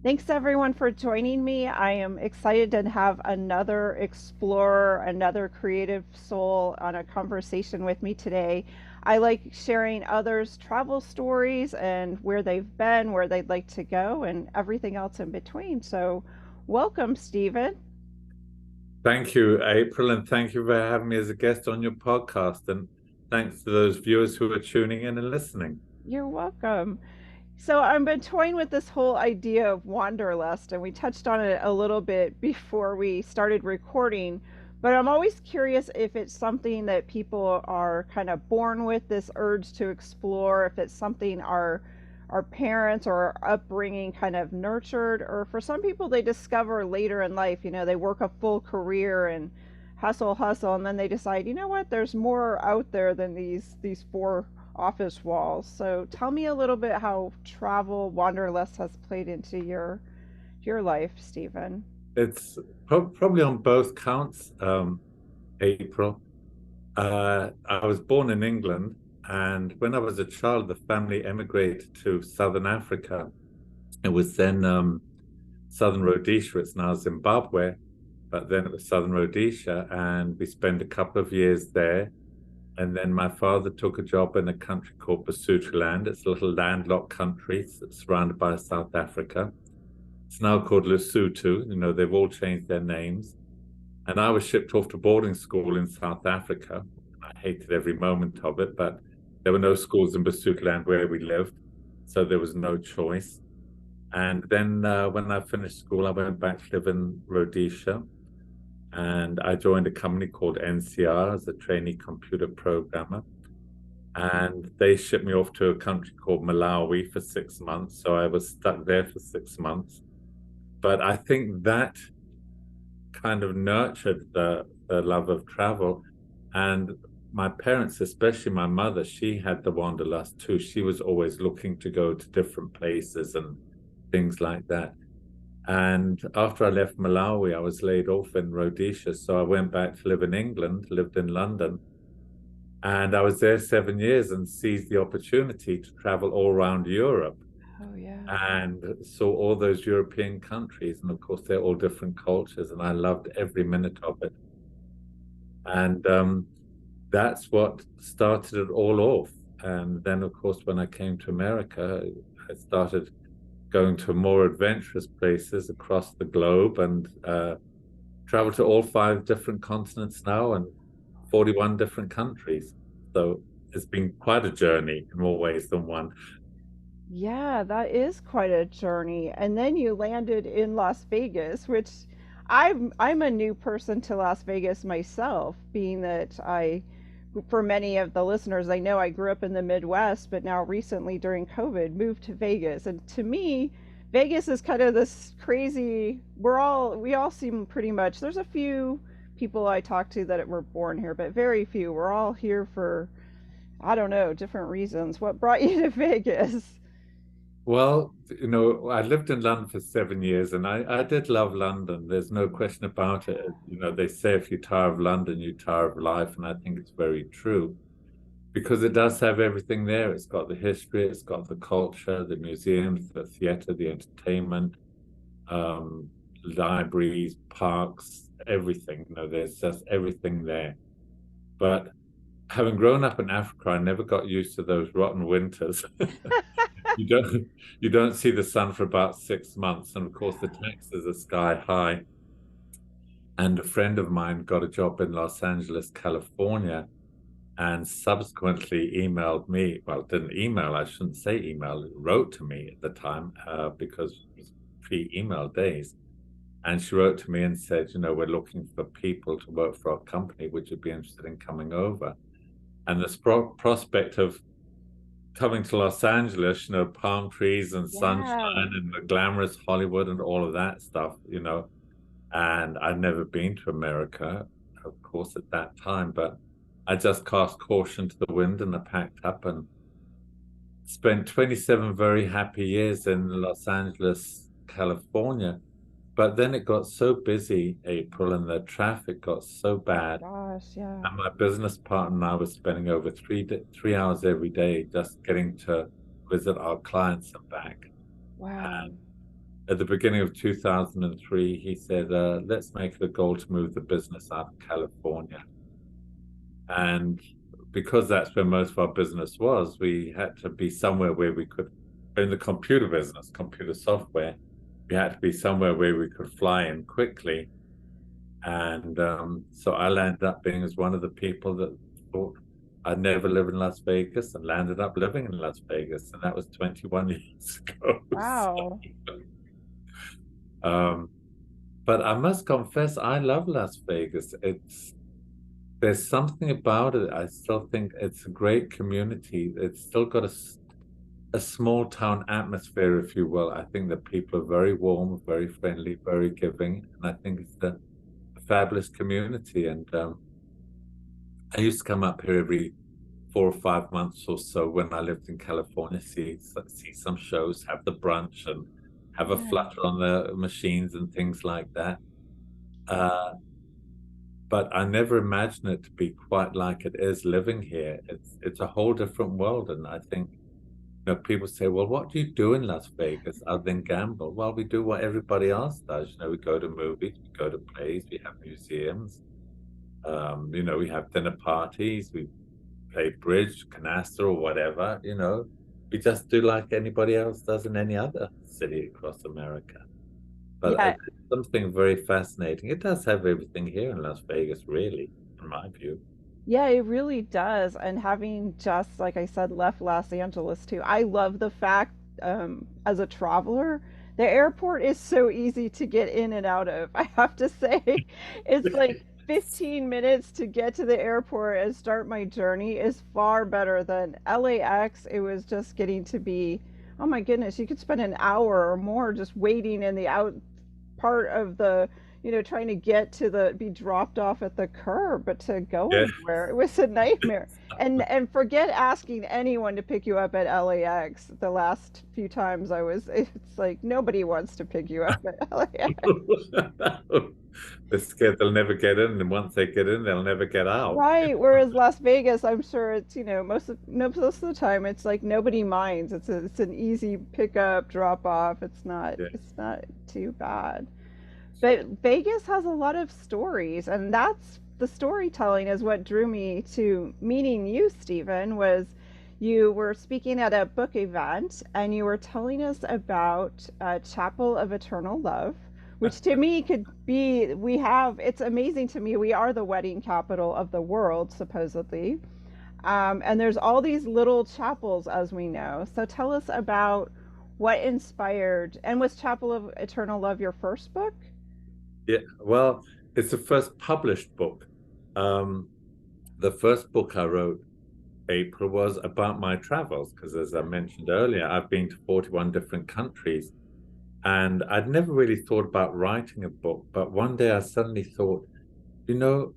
Thanks everyone for joining me. I am excited to have another explorer, another creative soul on a conversation with me today. I like sharing others' travel stories and where they've been, where they'd like to go, and everything else in between. So, welcome, Stephen. Thank you, April, and thank you for having me as a guest on your podcast. And thanks to those viewers who are tuning in and listening. You're welcome. So I've been toying with this whole idea of wanderlust, and we touched on it a little bit before we started recording. But I'm always curious if it's something that people are kind of born with, this urge to explore, if it's something our parents or our upbringing kind of nurtured, or for some people they discover later in life. They work a full career and hustle, hustle, and then they decide, you know what, there's more out there than these four office walls. So tell me a little bit how travel wanderlust has played into your life, Stephen. It's probably on both counts, April. I was born in England, and when I was a child, the family emigrated to Southern Africa. It was then Southern Rhodesia. It's now Zimbabwe, but then it was Southern Rhodesia, and we spent a couple of years there. And then my father took a job in a country called Basutoland. It's a little landlocked country surrounded by South Africa. It's now called Lesotho. They've all changed their names. And I was shipped off to boarding school in South Africa. I hated every moment of it, but there were no schools in Basutoland where we lived, so there was no choice. And then when I finished school, I went back to live in Rhodesia, and I joined a company called NCR as a trainee computer programmer. And they shipped me off to a country called Malawi for 6 months. So I was stuck there for 6 months. But I think that kind of nurtured the love of travel. And my parents, especially my mother, she had the wanderlust too. She was always looking to go to different places and things like that. And after I left Malawi, I was laid off in Rhodesia. So I went back to live in England, lived in London. And I was there 7 years and seized the opportunity to travel all around Europe Oh yeah. and saw all those European countries. And of course, they're all different cultures. And I loved every minute of it. And that's what started it all off. And then, of course, when I came to America, I started going to more adventurous places across the globe and travel to all five different continents now and 41 different countries. So it's been quite a journey in more ways than one. Yeah, that is quite a journey. And then you landed in Las Vegas, which I'm a new person to Las Vegas myself, being that for many of the listeners, they know I grew up in the Midwest, but now recently during COVID moved to Vegas. And to me, Vegas is kind of this crazy, we all seem pretty much, there's a few people I talk to that were born here, but very few. We're all here for, I don't know, different reasons. What brought you to Vegas? Well, I lived in London for 7 years and I did love London. There's no question about it. They say if you tire of London, you tire of life. And I think it's very true because it does have everything there. It's got the history, it's got the culture, the museums, the theater, the entertainment, um, libraries, parks, everything. There's just everything there. But having grown up in Africa, I never got used to those rotten winters. You don't see the sun for about 6 months, and of course the taxes are sky high. And a friend of mine got a job in Los Angeles, California, and subsequently emailed me. Well, didn't email, I shouldn't say email, it wrote to me at the time because it was pre-email days. And she wrote to me and said, we're looking for people to work for our company. Would you be interested in coming over? And the prospect of coming to Los Angeles, palm trees and sunshine Yeah. and the glamorous Hollywood and all of that stuff. And I'd never been to America, of course, at that time, but I just cast caution to the wind and I packed up and spent 27 very happy years in Los Angeles, California. But then it got so busy, April, and the traffic got so Oh my bad. gosh, yeah. And my business partner and I were spending over 3 hours every day just getting to visit our clients and back. Wow. at the beginning of 2003, he said, let's make it a goal to move the business out of California. And because that's where most of our business was, we had to be somewhere where we could, in the computer business, computer software, we had to be somewhere where we could fly in quickly. And so I landed up being as one of the people that thought I'd never live in Las Vegas and landed up living in Las Vegas. And that was 21 years ago. Wow. Um, but I must confess, I love Las Vegas. There's something about it. I still think it's a great community. It's still got a small town atmosphere, if you will. I think that people are very warm, very friendly, very giving. And I think it's a fabulous community. And I used to come up here every 4 or 5 months or so when I lived in California, see some shows, have the brunch, and have a Yeah. flutter on the machines and things like that. Uh, but I never imagined it to be quite like it is living here. It's a whole different world, and I think people say, "Well, what do you do in Las Vegas other than gamble?" Well, we do what everybody else does. We go to movies, we go to plays, we have museums. We have dinner parties, we play bridge, canasta, or whatever. We just do like anybody else does in any other city across America. But Yeah. it's something very fascinating. It does have everything here in Las Vegas, really, in my view. Yeah, it really does. And having just, like I said, left Los Angeles too, I love the fact, as a traveler, the airport is so easy to get in and out of. I have to say, it's like 15 minutes to get to the airport and start my journey is far better than LAX. It was just getting to be, oh my goodness, you could spend an hour or more just waiting in the out part of the, trying to get to the be dropped off at the curb, but to go Yeah. anywhere, it was a nightmare. And forget asking anyone to pick you up at LAX. The last few times it's like nobody wants to pick you up at LAX. They're scared they'll never get in, and once they get in, they'll never get out. Right. Whereas Las Vegas, I'm sure it's, most of no most of the time it's like nobody minds. It's an easy pick up, drop off. Yeah. It's not too bad. But Vegas has a lot of stories, and that's the storytelling is what drew me to meeting you, Stephen, was you were speaking at a book event and you were telling us about Chapel of Eternal Love, which to me could be, it's amazing to me. We are the wedding capital of the world, supposedly. And there's all these little chapels, as we know. So tell us about what inspired, and was Chapel of Eternal Love your first book? Yeah, well, it's the first published book. Um, the first book I wrote, April, was about my travels, because as I mentioned earlier, I've been to 41 different countries, and I'd never really thought about writing a book. But one day I suddenly thought, you know,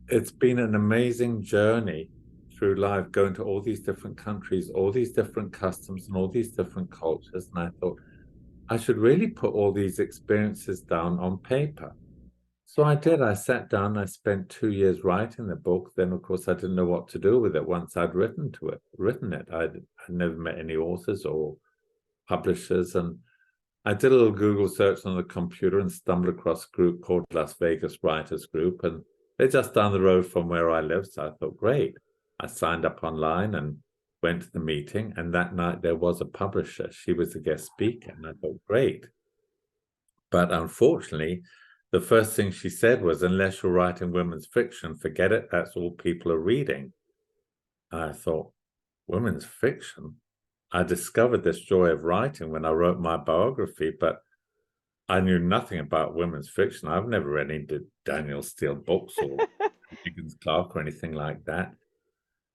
it's been an amazing journey through life, going to all these different countries, all these different customs, and all these different cultures. And I thought, I should really put all these experiences down on paper. So I did. I sat down. I spent 2 years writing the book. Then, of course, I didn't know what to do with it once I'd written it. I'd never met any authors or publishers, and I did a little Google search on the computer and stumbled across a group called Las Vegas Writers Group, and they're just down the road from where I live. So I thought, great. I signed up online and went to the meeting, and that night there was a publisher. She was a guest speaker, and I thought, great. But unfortunately, the first thing she said was, unless you're writing women's fiction, forget it. That's all people are reading. And I thought, women's fiction? I discovered this joy of writing when I wrote my biography, but I knew nothing about women's fiction. I've never read any Daniel Steele books or Higgins Clark or anything like that.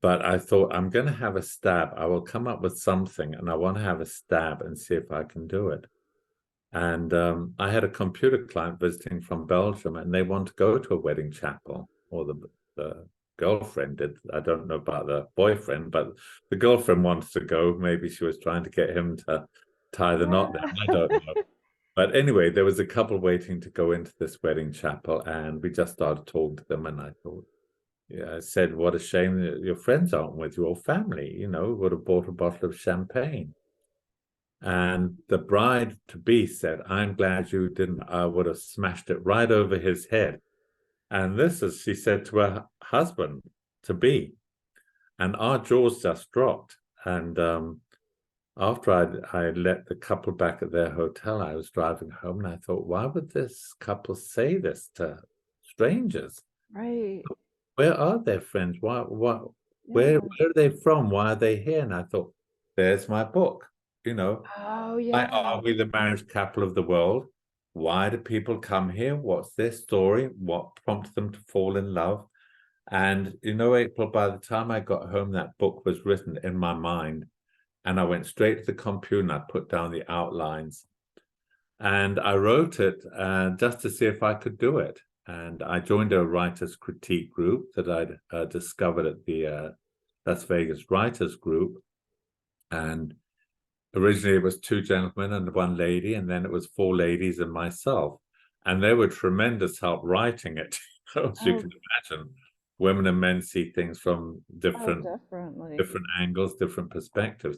But I thought, I'm going to have a stab. I will come up with something, and I want to have a stab and see if I can do it. And I had a computer client visiting from Belgium, and they want to go to a wedding chapel, or the girlfriend did. I don't know about the boyfriend, but the girlfriend wanted to go. Maybe she was trying to get him to tie the knot Yeah. down. I don't know. But anyway, there was a couple waiting to go into this wedding chapel, and we just started talking to them. And I thought, yeah, I said, what a shame that your friends aren't with your family. Would have bought a bottle of champagne. And the bride to be said, "I'm glad you didn't. I would have smashed it right over his head." And this is, she said to her husband to be. And our jaws just dropped. And after I let the couple back at their hotel, I was driving home and I thought, why would this couple say this to strangers? Right. Where are their friends? Yeah. Where are they from? Why are they here? And I thought, there's my book. You know, Oh, why yeah. are we the marriage capital of the world? Why do people come here? What's their story? What prompted them to fall in love? And you know, April, by the time I got home, that book was written in my mind. And I went straight to the computer and I put down the outlines. And I wrote it just to see if I could do it. And I joined a writer's critique group that I'd discovered at the Las Vegas Writers Group. And originally it was two gentlemen and one lady, and then it was four ladies and myself. And they were tremendous help writing it. As you Oh, can imagine, women and men see things from oh, different definitely. different angles, different perspectives.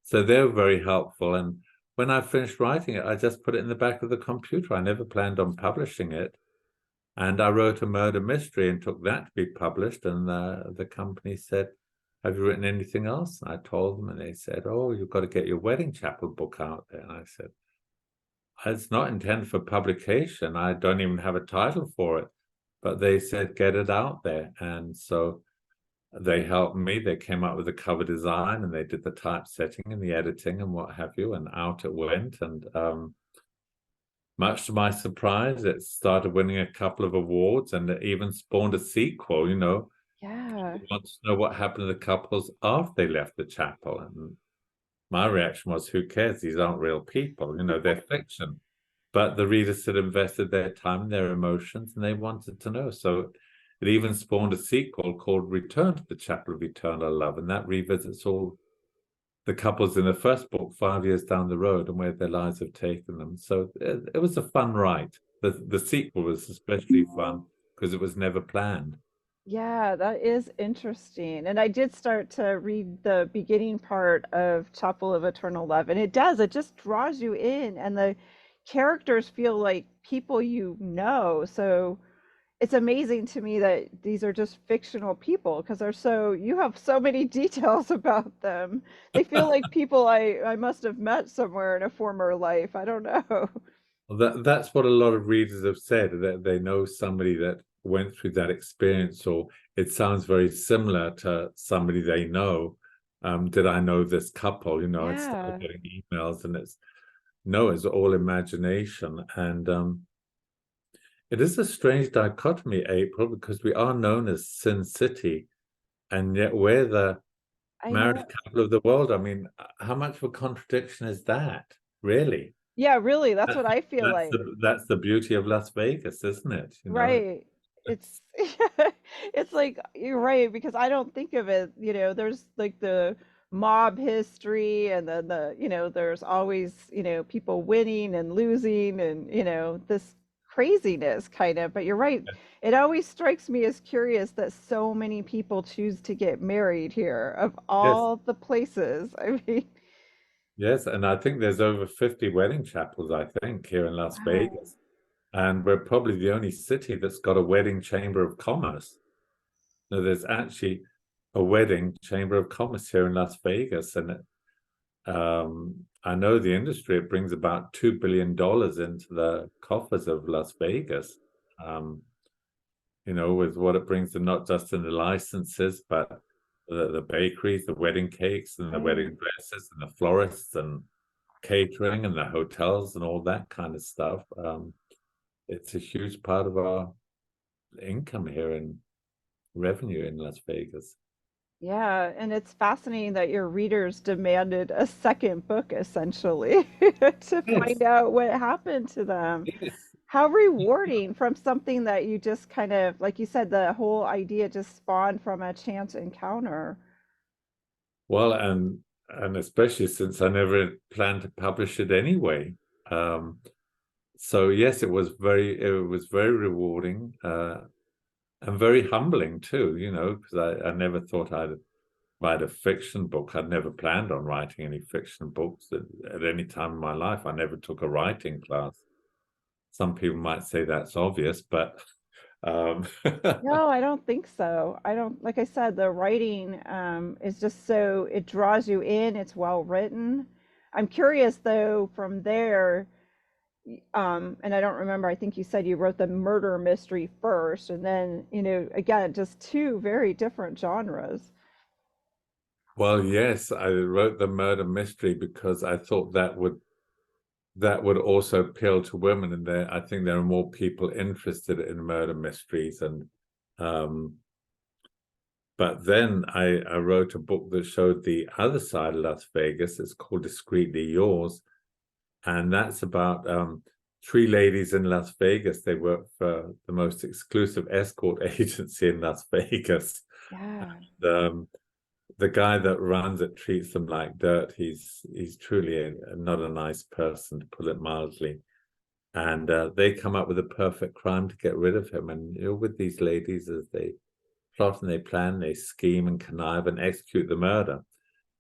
So they were very helpful. And when I finished writing it, I just put it in the back of the computer. I never planned on publishing it. And I wrote a murder mystery and took that to be published. And the company said, "Have you written anything else?" I told them, and they said, "Oh, you've got to get your wedding chapel book out there." And I said, "It's not intended for publication. I don't even have a title for it." But they said, "Get it out there." And so they helped me. They came up with the cover design and they did the typesetting and the editing and what have you. And out it went. And much to my surprise, it started winning a couple of awards and it even spawned a sequel. You know, Yeah. people want to know what happened to the couples after they left the chapel. And my reaction was, who cares? These aren't real people. You know, they're fiction. But the readers had invested their time, their emotions, and they wanted to know. So it even spawned a sequel called Return to the Chapel of Eternal Love, and that revisits all the couples in the first book 5 years down the road and where their lives have taken them. So it was a fun write. The sequel was especially fun because it was never planned. Yeah, that is interesting. And I did start to read the beginning part of Chapel of Eternal Love, and it just draws you in, and the characters feel like people you know. So it's amazing to me that these are just fictional people because you have so many details about them. They feel like people I must have met somewhere in a former life. I don't know. That's what a lot of readers have said, that they know somebody that went through that experience, or it sounds very similar to somebody they know. Did I know this couple? You know, I'd started Yeah. getting emails, and it's no, it's all imagination. And it is a strange dichotomy, April, because we are known as Sin City, and yet we're the I marriage know. capital of the world. I mean, how much of a contradiction is that, really? Yeah, really, that's That's what I feel that's like. the beauty of Las Vegas, isn't it? You know, Right. It's it's like you're right because I don't think of it, there's like the mob history and then there's always, people winning and losing and, this craziness kind of, but you're right. It always strikes me as curious that so many people choose to get married here of yes, all the places. I mean, yes, and I think there's over 50 wedding chapels, I think, here in Las wow. Vegas, and we're probably the only city that's got a wedding chamber of commerce. No, there's actually a wedding chamber of commerce here in Las Vegas, and I know the industry, it brings about $2 billion into the coffers of Las Vegas. Um, you know, with what it brings to not just in the licenses, but the bakeries, the wedding cakes, and the Right. wedding dresses, and the florists, and catering, and the hotels, and all that kind of stuff. It's a huge part of our income here and revenue in Las Vegas. Yeah, and it's fascinating that your readers demanded a second book essentially to find Yes, out what happened to them. yes. How rewarding from something that you just kind of, like you said, the whole idea just spawned from a chance encounter. Well, and especially since I never planned to publish it anyway. Um, so yes, it was very rewarding and very humbling too, you know, because I never thought I'd write a fiction book. I'd never planned on writing any fiction books at any time in my life. I never took a writing class. Some people might say that's obvious, but um, No, I don't think so. I don't, like I said, the writing is just so, it draws you in, it's well written. I'm curious though, from there, and I don't remember, I think you said you wrote the murder mystery first, and then, again, just two very different genres. well, yes, I wrote the murder mystery because I thought that would also appeal to women, and I think there are more people interested in murder mysteries. And but then I wrote a book that showed the other side of Las Vegas. It's called Discreetly Yours, and that's about three ladies in Las Vegas. They work for the most exclusive escort agency in Las Vegas. Yeah. The guy that runs it treats them like dirt. He's truly not a nice person, to put it mildly. And they come up with a perfect crime to get rid of him. And with these ladies, as they plot and they plan, they scheme and connive and execute the murder.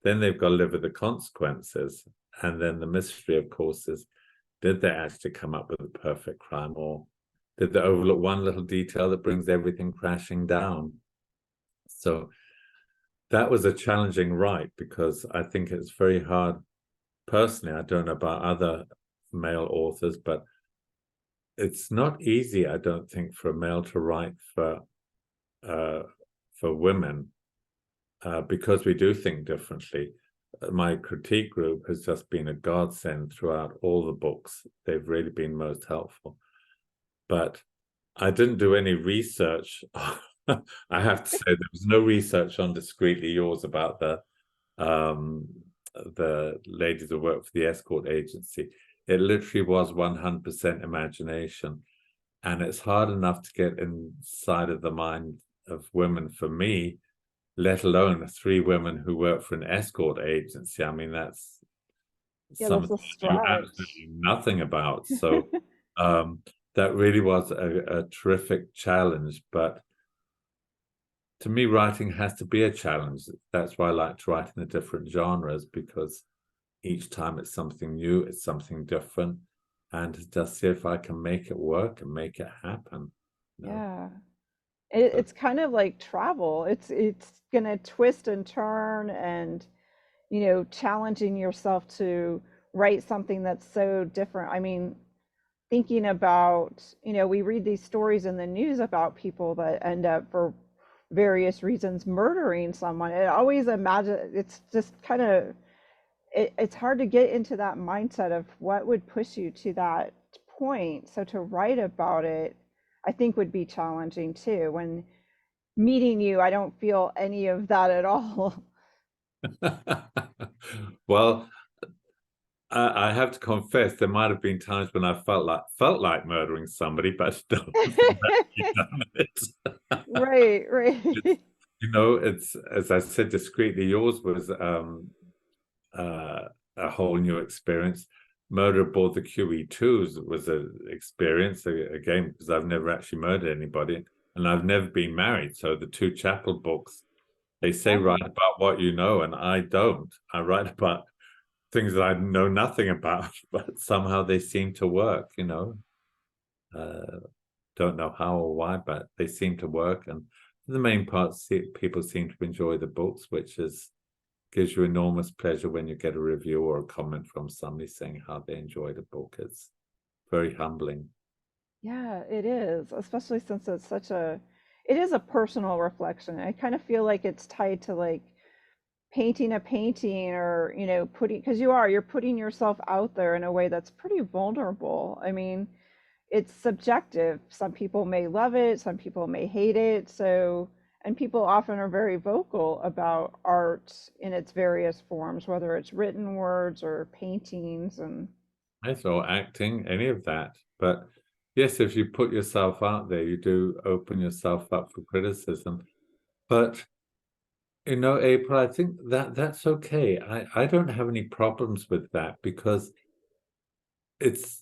Then they've got to live with the consequences. And then the mystery, of course, is, did they actually come up with a perfect crime, or did they overlook one little detail that brings everything crashing down? So that was a challenging write, because I think it's very hard. Personally, I don't know about other male authors, but it's not easy, I don't think, for a male to write for women, because we do think differently. My critique group has just been a godsend throughout all the books. They've really been most helpful. But I didn't do any research. I have to say, there was no research on Discreetly Yours about the ladies who work for the escort agency. It literally was 100% imagination. And it's hard enough to get inside of the mind of women for me, let alone three women who work for an escort agency. I mean, that's Yeah, something that's a I knew stretch. absolutely nothing about. So that really was a terrific challenge. But to me, writing has to be a challenge. That's why I like to write in the different genres, because each time it's something new, it's something different, and just see if I can make it work and make it happen. Yeah. But It's kind of like travel. It's gonna twist and turn, and challenging yourself to write something that's so different. I mean, thinking about, we read these stories in the news about people that end up for various reasons murdering someone. It always imagine, it's just kind of, it's hard to get into that mindset of what would push you to that point. So to write about it, I think would be challenging too. When meeting you, I don't feel any of that at all. well, I have to confess, there might have been times when I felt like murdering somebody, but still haven't actually done it. Right, It's, right. it's, as I said, Discreetly Yours was uh, a whole new experience. Murder aboard the QE2s was an experience, again, because I've never actually murdered anybody, and I've never been married. So the two chapel books, they say write Oh, about what you know, and I don't. I write about things that I know nothing about, but somehow they seem to work, Uh, don't know how or why, but they seem to work. And for the main part, people seem to enjoy the books, which gives you enormous pleasure when you get a review or a comment from somebody saying how they enjoyed a book. It's very humbling. yeah, it is, especially since it is a personal reflection. I kind of feel like it's tied to like painting a painting, or, because you're putting yourself out there in a way that's pretty vulnerable. I mean, it's subjective. Some people may love it, some people may hate it. So, and people often are very vocal about art in its various forms, whether it's written words or paintings. And Yes, or acting, any of that. But yes, if you put yourself out there, you do open yourself up for criticism. But April, I think that's okay. I don't have any problems with that, because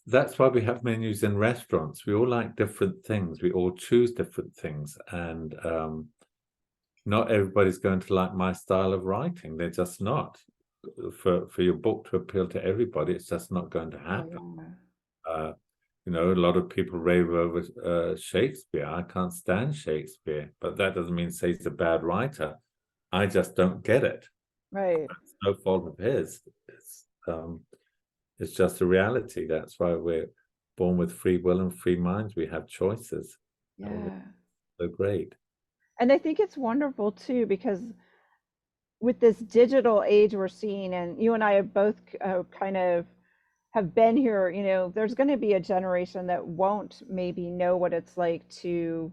that's why we have menus in restaurants. We all like different things. We all choose different things. And not everybody's going to like my style of writing. They're just not. For your book to appeal to everybody, it's just not going to Oh happen. yeah. You know, a lot of people rave over Shakespeare. I can't stand Shakespeare, but that doesn't mean say he's a bad writer. I just don't get it. Right. It's no fault of his. It's just a reality. That's why we're born with free will and free minds. We have choices. It's Yeah. so great. And I think it's wonderful too because with this digital age we're seeing, and you and I have both kind of have been here, there's going to be a generation that won't maybe know what it's like to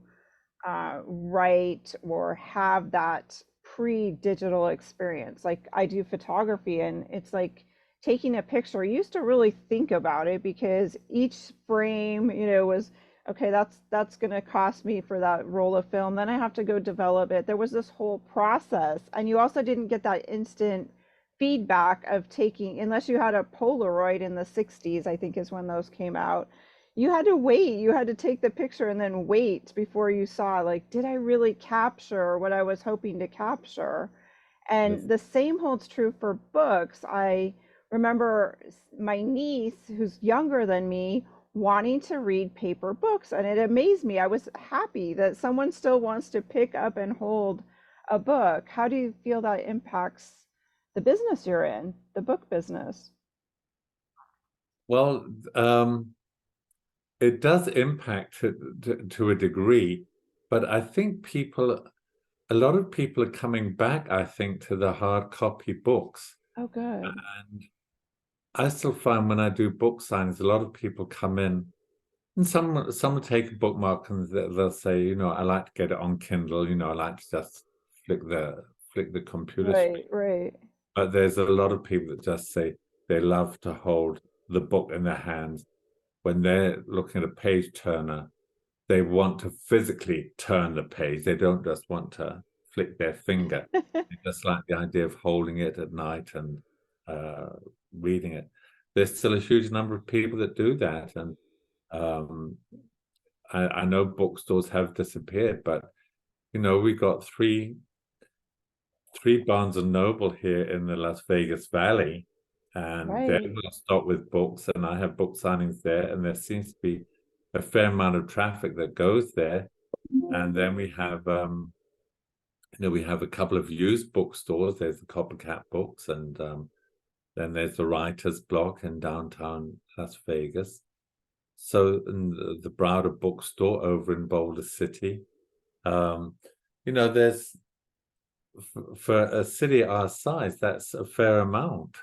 write or have that pre-digital experience. Like I do photography, and it's like taking a picture. I used to really think about it because each frame, was okay. That's going to cost me for that roll of film. Then I have to go develop it. There was this whole process, and you also didn't get that instant feedback of taking, unless you had a Polaroid in the 60s, I think is when those came out. You had to wait. You had to take the picture and then wait before you saw, like, did I really capture what I was hoping to capture? Yes. And the same holds true for books. I remember my niece, who's younger than me, wanting to read paper books, and it amazed me. I was happy that someone still wants to pick up and hold a book. How do you feel that impacts the business you're in, the book business? Well, it does impact to a degree, but I think a lot of people are coming back, I think, to the hard copy books. Oh, good. And I still find when I do book signings, a lot of people come in and some will take a bookmark and they'll say, I like to get it on Kindle, I like to just flick the computer screen. Right, right. But there's a lot of people that just say they love to hold the book in their hands. When they're looking at a page turner, they want to physically turn the page. They don't just want to flick their finger. They just like the idea of holding it at night and uh, reading it. There's still a huge number of people that do that, and um, I know bookstores have disappeared, but we got three Barnes and Noble here in the Las Vegas Valley, and they're Right. not stocked with books, and I have book signings there, and there seems to be a fair amount of traffic that goes there. And then we have a couple of used bookstores. There's the Coppercat Books, and then there's the Writers Block in downtown Las Vegas. So, and the Browder Bookstore over in Boulder City. There's for a city our size, that's a fair amount.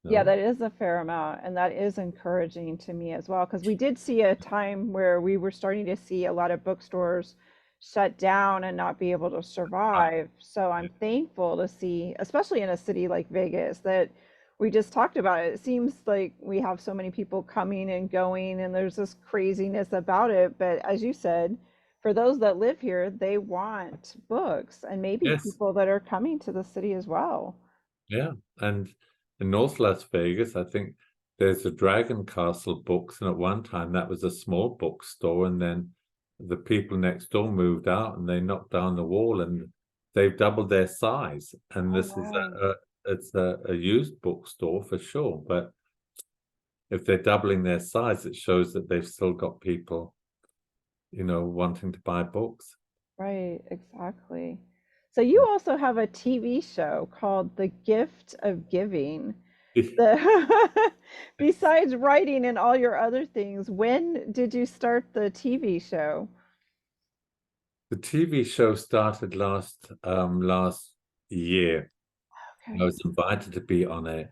Yeah, No, that is a fair amount, and that is encouraging to me as well, because we did see a time where we were starting to see a lot of bookstores shut down and not be able to survive. So I'm thankful to see, especially in a city like Vegas, that we just talked about it. It seems like we have so many people coming and going, and there's this craziness about it. But as you said, for those that live here, they want books, and maybe yes, people that are coming to the city as well. yeah, and in North Las Vegas, I think there's a Dragon Castle Books, and at one time that was a small bookstore, and then the people next door moved out, and they knocked down the wall, and they've doubled their size. And Oh, this is wow. it's a used bookstore for sure, but if they're doubling their size, it shows that they've still got people, wanting to buy books. Right, exactly. So you also have a TV show called The Gift of Giving. The besides writing and all your other things, when did you start the TV show? The TV show started last year. I Okay. was invited to be on a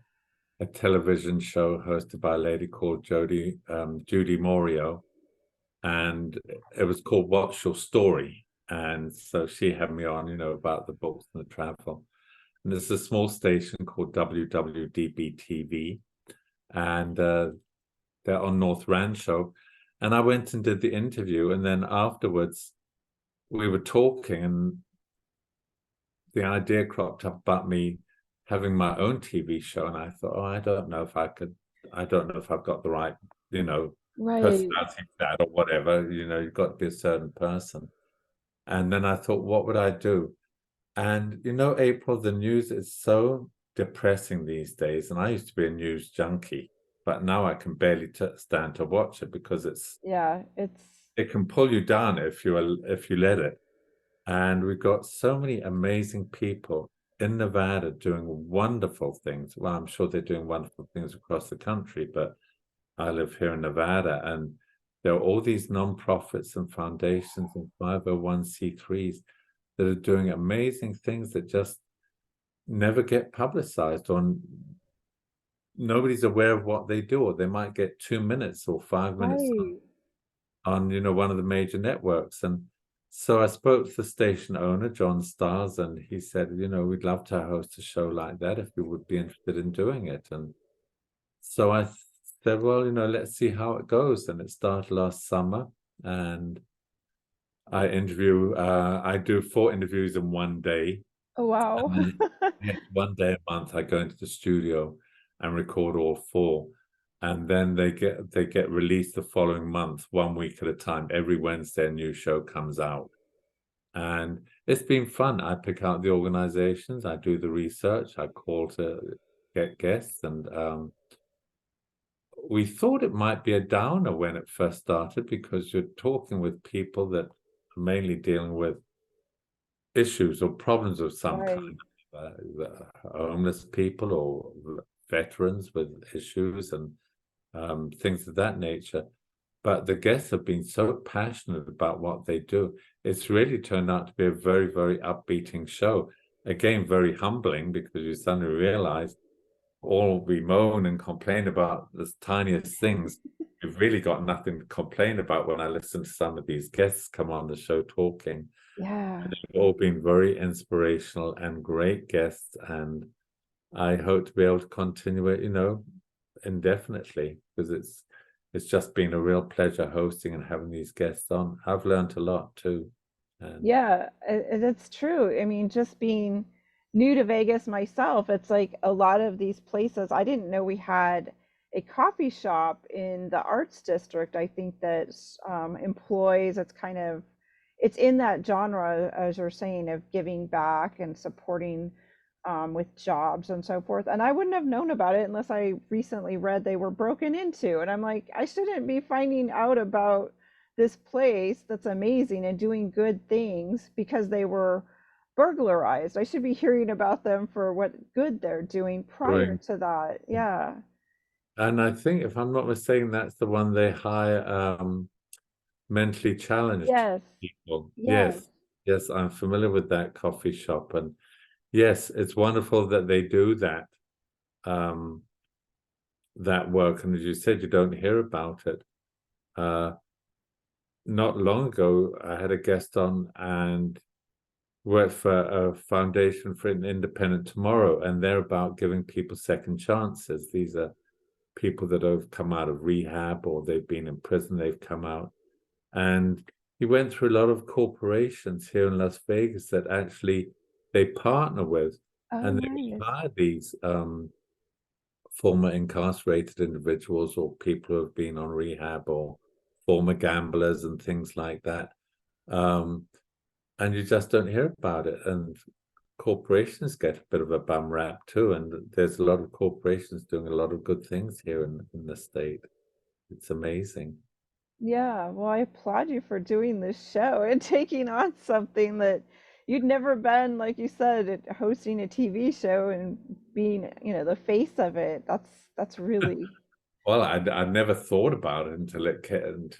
television show hosted by a lady called Judy Morio, and it was called What's Your Story? And so she had me on, about the books and the travel. And there's a small station called WWDB-TV, and they're on North Rancho. And I went and did the interview, and then afterwards we were talking, and the idea cropped up about me having my own TV show, and I thought, oh, I don't know if I could. I don't know if I've got the right, Right. personality for that or whatever. You've got to be a certain person. And then I thought, what would I do? And April, the news is so depressing these days. And I used to be a news junkie, but now I can barely stand to watch it because Yeah, it can pull you down if you let it. And we've got so many amazing people in Nevada doing wonderful things. Well, I'm sure they're doing wonderful things across the country, but I live here in Nevada, and there are all these nonprofits and foundations and 501(c)(3)s that are doing amazing things that just never get publicized, or nobody's aware of what they do, or they might get 2 minutes or 5 minutes right. on one of the major networks. And so I spoke to the station owner, John Stars, and he said, we'd love to host a show like that if you would be interested in doing it. And so I said, well, let's see how it goes. And it started last summer, and I do 4 interviews in one day. Oh, wow. And then one day a month I go into the studio and record all four. And then they get released the following month, 1 week at a time. Every Wednesday a new show comes out. And it's been fun. I pick out the organizations, I do the research, I call to get guests, and we thought it might be a downer when it first started because you're talking with people that are mainly dealing with issues or problems of some Right. kind, homeless people or veterans with issues and things of that nature. But the guests have been so passionate about what they do. It's really turned out to be a very, very upbeating show. Again, very humbling because you suddenly realize all we moan and complain about the tiniest things. We've really got nothing to complain about when I listen to some of these guests come on the show talking. Yeah. They've all been very inspirational and great guests, and I hope to be able to continue it, indefinitely, because it's just been a real pleasure hosting and having these guests on. I've learned a lot too. And Yeah, that's true. I mean, just being new to Vegas myself, it's like a lot of these places, I didn't know we had a coffee shop in the arts district. I think that employs, it's in that genre, as you're saying, of giving back and supporting with jobs and so forth. And I wouldn't have known about it unless I recently read they were broken into. And I'm like, I shouldn't be finding out about this place that's amazing and doing good things because they were burglarized. I should be hearing about them for what good they're doing prior doing, to that. Yeah. and I think if I'm not mistaken, that's the one they hire mentally challenged Yes. people. Yes. Yes, yes, I'm familiar with that coffee shop, and yes, it's wonderful that they do um, that work. And as you said, you don't hear about it. Uh, Not long ago, I had a guest on and worked for a foundation for an independent tomorrow, and they're about giving people second chances. These are people that have come out of rehab or they've been in prison, they've come out. And he went through a lot of corporations here in Las Vegas that actually they partner with, Oh, and they nice. will hire these former incarcerated individuals or people who have been on rehab or former gamblers and things like that. Um, and you just don't hear about it. And corporations get a bit of a bum rap too. And there's a lot of corporations doing a lot of good things here in the state. It's amazing. Yeah, well, I applaud you for doing this show and taking on something that you'd never been, like you said, hosting a TV show and being, the face of it. That's really, Well, I'd never thought about it until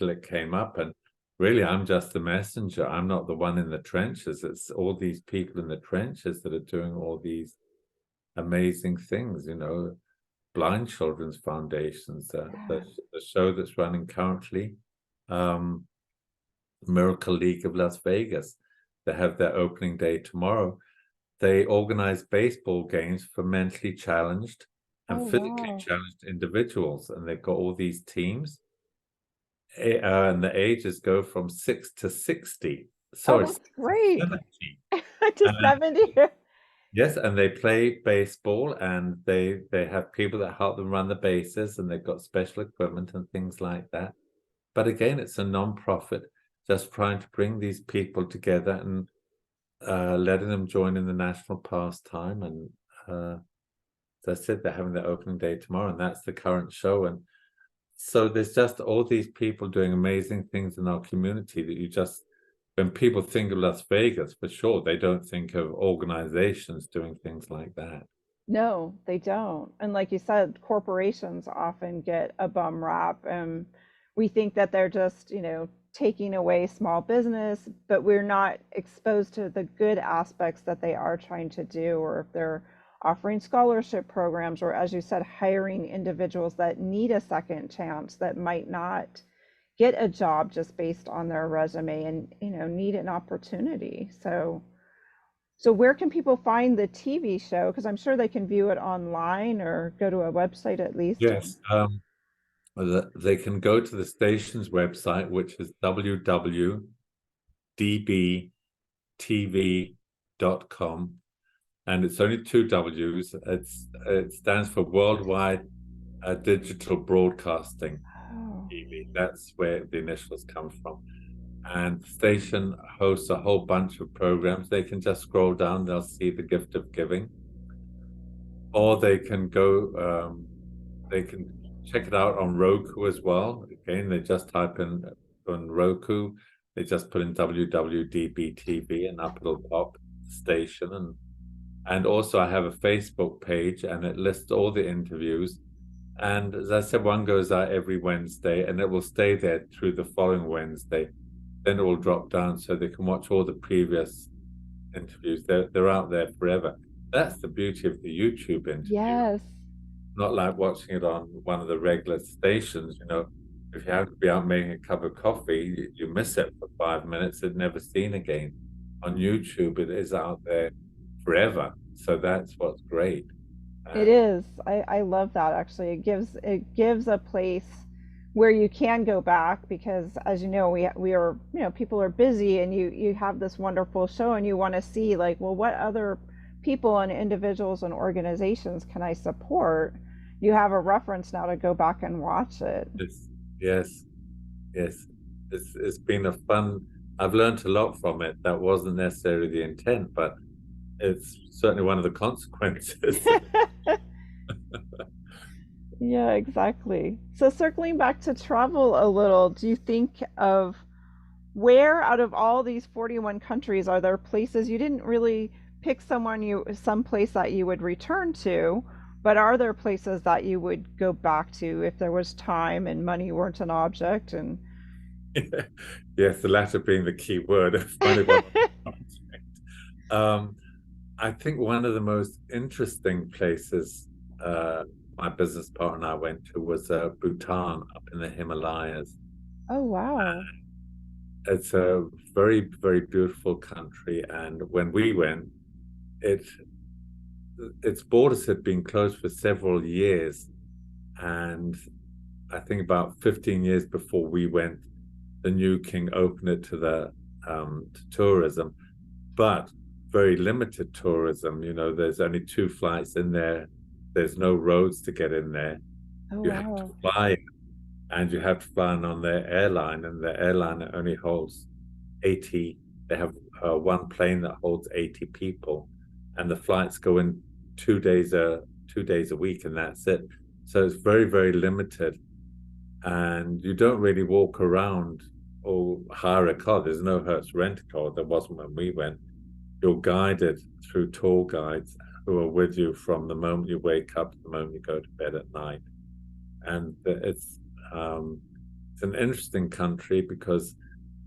it came up, and really, I'm just the messenger. I'm not the one in the trenches. It's all these people in the trenches that are doing all these amazing things. Blind Children's Foundations, yeah. the show that's running currently, um, Miracle League of Las Vegas. They have their opening day tomorrow. They organize baseball games for mentally challenged and Oh, physically wow. challenged individuals, and they've got all these teams, and the ages go from 6 to 60. Oh, Sorry, 6 that's to great. 70. To And 70. yes, and they play baseball, and they have people that help them run the bases, and they've got special equipment and things like that. But again, it's a non-profit just trying to bring these people together and letting them join in the national pastime. And as I said, they're having their opening day tomorrow, and that's the current show. And so there's just all these people doing amazing things in our community that you just, when people think of Las Vegas, for sure, they don't think of organizations doing things like that. No, they don't. And like you said, corporations often get a bum rap, and we think that they're just, taking away small business, but we're not exposed to the good aspects that they are trying to do, or if they're offering scholarship programs, or as you said, hiring individuals that need a second chance that might not get a job just based on their resume and, need an opportunity. So where can people find the TV show? Because I'm sure they can view it online or go to a website at least. Yes. They can go to the station's website, which is www.dbtv.com. And it's only two W's. It stands for Worldwide Digital Broadcasting Oh, TV. That's where the initials come from. And the station hosts a whole bunch of programs. They can just scroll down, they'll see the gift of giving. Or they can go, they can check it out on Roku as well. Again, they just type in on Roku, they just put in WWDBTV and up it'll pop the station. And also I have a Facebook page and it lists all the interviews. And as I said, one goes out every Wednesday and it will stay there through the following Wednesday. Then it will drop down so they can watch all the previous interviews. They're out there forever. That's the beauty of the YouTube interview. yes. Not like watching it on one of the regular stations. If you have to be out making a cup of coffee, you miss it for 5 minutes, it's never seen again. On YouTube, it is out there forever. So that's what's great. It is. I love that actually. It gives a place where you can go back because as you know, we are, people are busy and you have this wonderful show and you want to see like, well, what other people and individuals and organizations can I support? You have a reference now to go back and watch it. Yes, yes. It's been a fun. I've learned a lot from it. That wasn't necessarily the intent, but it's certainly one of the consequences. Yeah, exactly. So circling back to travel a little, do you think of where out of all these 41 countries are there places you didn't really pick some place that you would return to, but are there places that you would go back to if there was time and money weren't an object and Yes, the latter being the key word. Funny one. Um, I think one of the most interesting places my business partner and I went to was Bhutan up in the Himalayas. Oh wow. It's a very, very beautiful country, and when we went, it its borders had been closed for several years, and I think about 15 years before we went, the new king opened it to tourism, but very limited tourism. There's only two flights in there. There's no roads to get in there. Oh You have to wow. fly, and you have to fly on their airline, and the airline only holds 80. They have one plane that holds 80 people, and the flights go in 2 days a week, and that's it. So it's very, very limited, and you don't really walk around or hire a car. There's no Hertz rent a car. There wasn't when we went. You're guided through tour guides who are with you from the moment you wake up to the moment you go to bed at night. And it's an interesting country because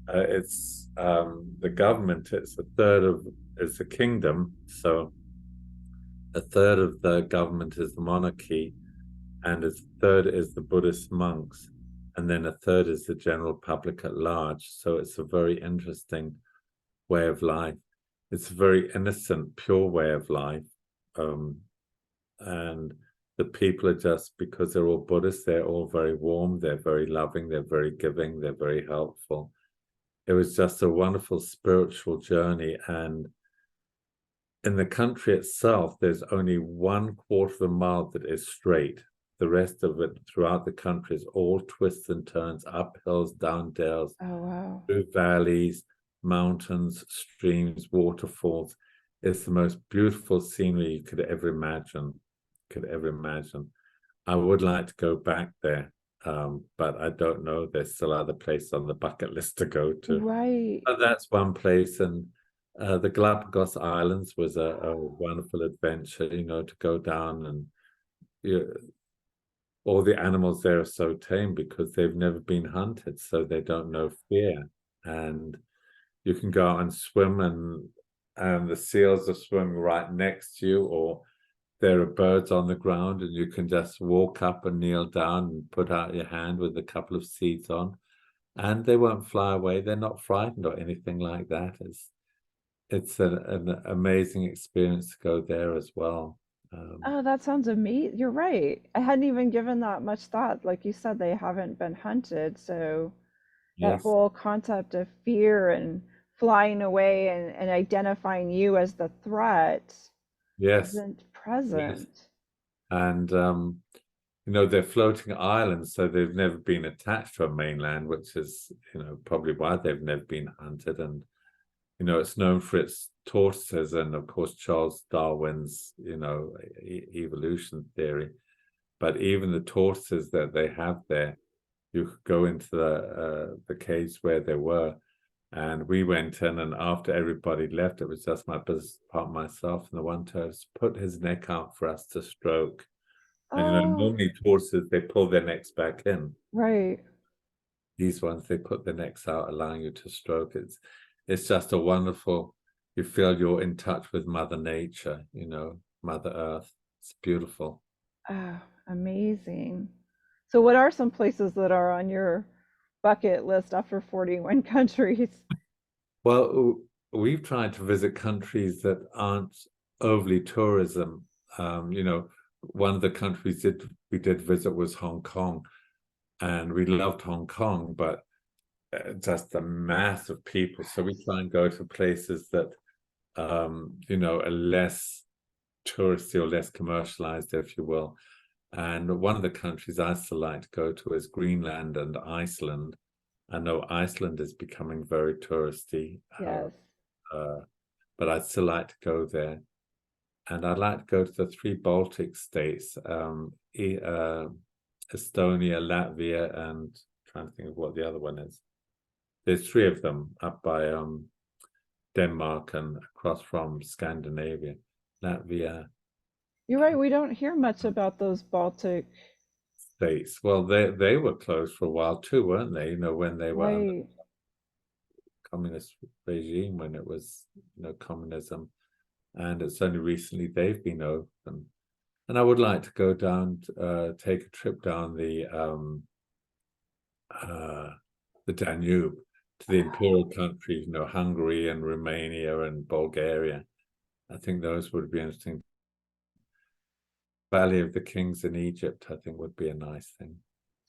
it's the government. It's a kingdom, so a third of the government is the monarchy, and a third is the Buddhist monks, and then a third is the general public at large. So it's a very interesting way of life. It's a very innocent, pure way of life. And the people are just, because they're all Buddhists, they're all very warm, they're very loving, they're very giving, they're very helpful. It was just a wonderful spiritual journey. And in the country itself, there's only 1/4 of a mile that is straight. The rest of it throughout the country is all twists and turns, up hills, down dales, Oh wow. through valleys, mountains, streams, waterfalls. It's the most beautiful scenery you could ever imagine. Could ever imagine. I would like to go back there, but I don't know. There's still other places on the bucket list to go to. Right. But that's one place, and the Galapagos Islands was a wonderful adventure. To go down and you, all the animals there are so tame because they've never been hunted, so they don't know fear. And you can go out and swim, and the seals are swimming right next to you, or there are birds on the ground, and you can just walk up and kneel down and put out your hand with a couple of seeds on, and they won't fly away. They're not frightened or anything like that. It's an amazing experience to go there as well. Oh, that sounds amazing. You're right. I hadn't even given that much thought. Like you said, they haven't been hunted, so that Yes, whole concept of fear and flying away and identifying you as the threat yes, isn't yes. present. And they're floating islands, so they've never been attached to a mainland, which is, probably why they've never been hunted. And, it's known for its tortoises and, of course, Charles Darwin's, evolution theory. But even the tortoises that they have there, you could go into the caves where they were. And we went in, and after everybody left, it was just my business partner, myself, and the one tortoise put his neck out for us to stroke. And Oh, normally tortoises, they pull their necks back in. right. These ones, they put their necks out, allowing you to stroke. It's just a wonderful. You feel you're in touch with Mother Nature. Mother Earth. It's beautiful. Ah, amazing. So, what are some places that are on your bucket list after 41 countries? Well, we've tried to visit countries that aren't overly tourism. One of the countries we did visit was Hong Kong, and we loved Hong Kong, but just the mass of people. So we try and go to places that are less touristy or less commercialized, if you will. And one of the countries I still like to go to is Greenland and Iceland. I know Iceland is becoming very touristy, Yes. uh, but I'd still like to go there. And I'd like to go to the three Baltic states, Estonia, Latvia, and I'm trying to think of what the other one is. There's three of them up by Denmark and across from Scandinavia, Latvia You're right. We don't hear much about those Baltic. states. Well, they were closed for a while too, weren't they? When they were under Right. communist regime, when it was communism, and it's only recently they've been open. And I would like to go down, take a trip down the Danube to the imperial countries, Hungary and Romania and Bulgaria. I think those would be interesting. Valley of the Kings in Egypt, I think, would be a nice thing.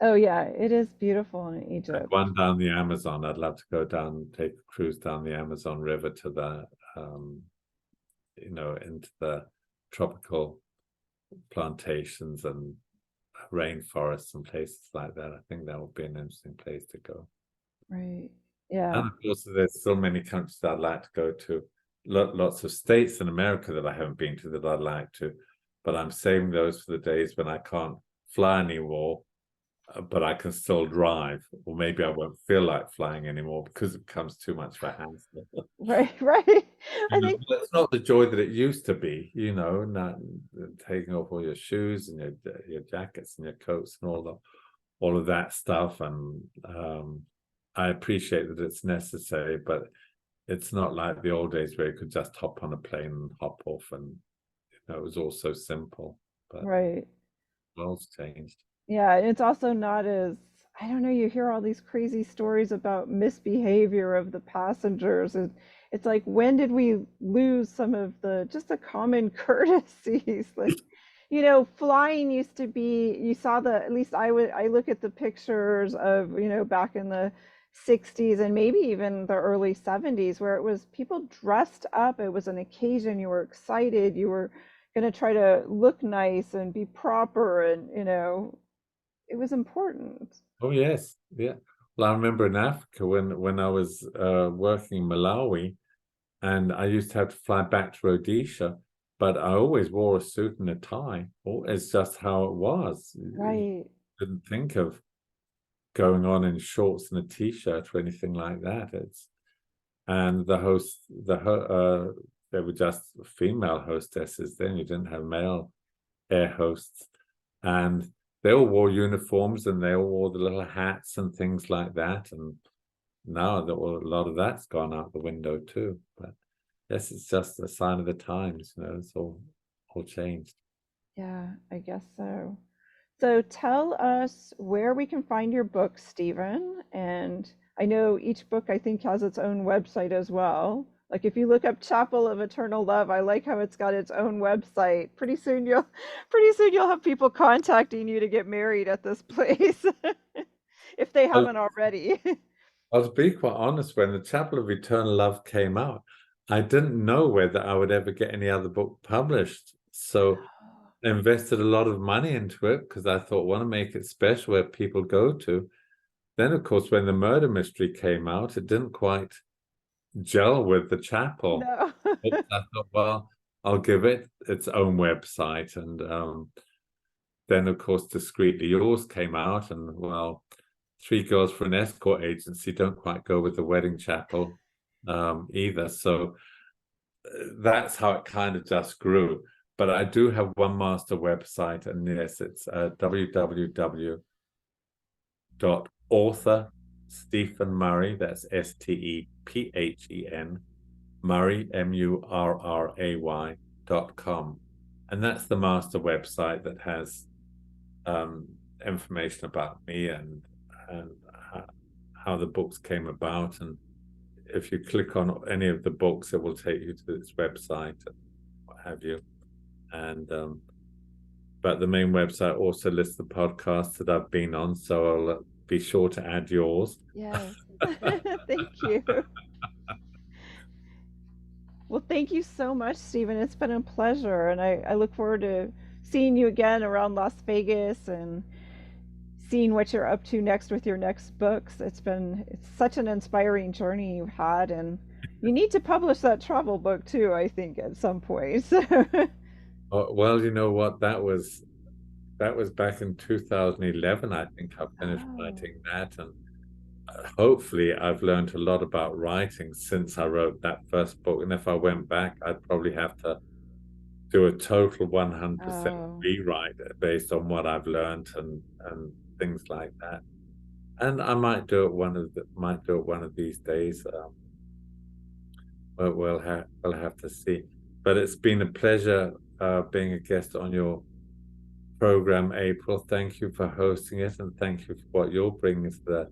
Oh, yeah. It is beautiful in And Egypt. one down the Amazon. I'd love to go down, take a cruise down the Amazon River to into the tropical plantations and rainforests and places like that. I think that would be an interesting place to go. Right. Yeah. And of course, there's so many countries that I'd like to go to. Lots of states in America that I haven't been to that I'd like to, but I'm saving those for the days when I can't fly anymore, but I can still drive, or maybe I won't feel like flying anymore because it becomes too much of a hassle. Right. Right. I think, It's not the joy that it used to be, not taking off all your shoes and your jackets and your coats and all of that stuff. And I appreciate that it's necessary, but it's not like the old days where you could just hop on a plane and hop off, and it was all so simple. But right. the world's changed. Yeah, and it's also not as, I don't know, you hear all these crazy stories about misbehavior of the passengers. And it's like, when did we lose some of the just the common courtesies? Like, flying used to be, you saw at least I look at the pictures of, back in the 60s and maybe even the early 70s where it was people dressed up. It was an occasion. You were excited. You were going to try to look nice and be proper and, it was important. Oh yes, yeah. Well, I remember in Africa when I was working in Malawi, and I used to have to fly back to Rhodesia, but I always wore a suit and a tie. It's just how it was. You Right. didn't think of going on in shorts and a t-shirt or anything like that. It's and the host, they were just female hostesses then. You didn't have male air hosts, and they all wore uniforms and they all wore the little hats and things like that. And now that a lot of that's gone out the window too. But yes, it's just a sign of the times. It's all changed. Yeah, I guess so. So tell us where we can find your book, Stephen. And I know each book I think has its own website as well. Like if you look up Chapel of Eternal Love, I like how it's got its own website. Pretty soon you'll have people contacting you to get married at this place if they Well, haven't already. I'll be quite honest, when the Chapel of Eternal Love came out, I didn't know whether I would ever get any other book published. So I invested a lot of money into it because I thought, want to make it special where people go to. Then, of course, when the murder mystery came out, it didn't quite gel with the chapel. No. But I thought, well, I'll give it its own website. And then, of course, Discreetly Yours came out, and well, Three Girls for an Escort Agency don't quite go with the wedding chapel either. So that's how it kind of just grew. But I do have one master website, and yes, it's www.author Stephen Murray, that's Stephen Murray, Murray.com. And that's the master website that has information about me and how the books came about. And if you click on any of the books, it will take you to this website and what have you. And but the main website also lists the podcasts that I've been on, so I'll be sure to add yours. Yes. Thank you. Well, thank you so much, Stephen. It's been a pleasure, and I look forward to seeing you again around Las Vegas and seeing what you're up to next with your next books. It's such an inspiring journey you've had, and you need to publish that travel book too, I think, at some point. Well, you know what? That was back in 2011. I think I finished Oh, writing that, and hopefully I've learned a lot about writing since I wrote that first book. And if I went back, I'd probably have to do a total 100% oh, rewrite based on what I've learned and things like that. And I might do it one of these days. We'll have to see. But it's been a pleasure being a guest on your program, April. Thank you for hosting it, and thank you for what you're bringing to the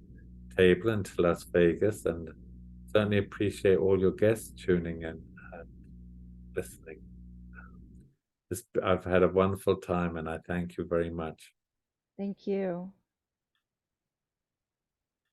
table and to Las Vegas. And certainly appreciate all your guests tuning in and listening. I've had a wonderful time, and I thank you very much. thank you.